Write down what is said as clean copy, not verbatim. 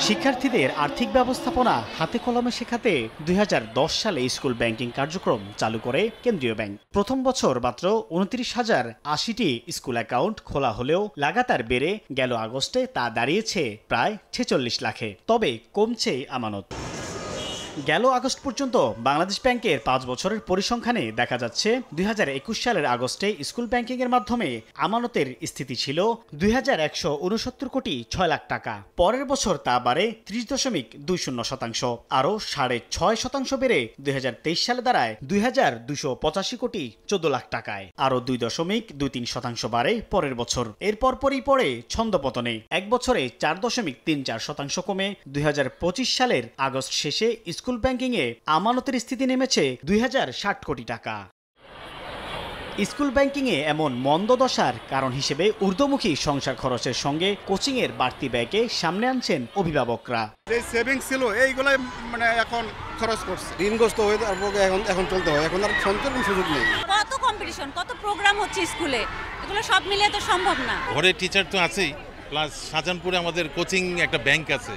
শিক্ষার্থীদের আর্থিক ব্যবস্থাপনা হাতে কলমে শেখাতে ২০১০ সালে স্কুল ব্যাংকিং কার্যক্রম চালু করে কেন্দ্রীয় ব্যাংক। প্রথম বছর মাত্র ২৯,০৮০টি স্কুল অ্যাকাউন্ট খোলা হলেও লাগাতার বেড়ে গেল আগস্টে তা দাঁড়িয়েছে প্রায় ৪৬ লাখে। তবে কমছে আমানত। গেল আগস্ট পর্যন্ত বাংলাদেশ ব্যাংকের ৫ বছরের পরিসংখ্যানে দেখা যাচ্ছে ২০২১ সালের আগস্টে স্কুল ব্যাংকিংয়ের মাধ্যমে আমানতের স্থিতি ছিল ২,১৬৯ কোটি ৬ লাখ টাকা। পরের বছর তা বাড়ে ৩০.২০%, আরও ৬.৫% বেড়ে ২০২৩ সালে দাঁড়ায় ২,২৮৫ কোটি ১৪ লাখ টাকায়। আরও ২.২৩% বাড়ে পরের বছর। এর পরপরই পড়ে ছন্দপতনে। এক বছরে ৪.৩৪% কমে ২০২৫ সালের আগস্ট শেষে স্কুল ব্যাংকিংয়ে আমানতের স্থিতি নেমেছে ২,০৬০ কোটি টাকা। স্কুল ব্যাংকিংয়ে এমন মন্দদশার কারণ হিসেবে ঊর্ধ্বমুখী সংসার খরচের সঙ্গে কোচিংয়ের বাড়তি ব্যয়কে সামনে আনছেন অভিভাবকরা। যে সেভিংস ছিল এইগুলাই এখন খরচ করছে, ঋণগ্রস্ত হয়ে এখন চলতে হয়, এখন আর সঞ্চয়ের সুযোগ নেই। কত কম্পিটিশন, কত প্রোগ্রাম হচ্ছে স্কুলে, এগুলো সব মিলিয়ে তো সম্ভব না। ঘরে টিচার তো আছেই, প্লাস শাহজাহানপুরে আমাদের কোচিং একটা ব্যাংক আছে।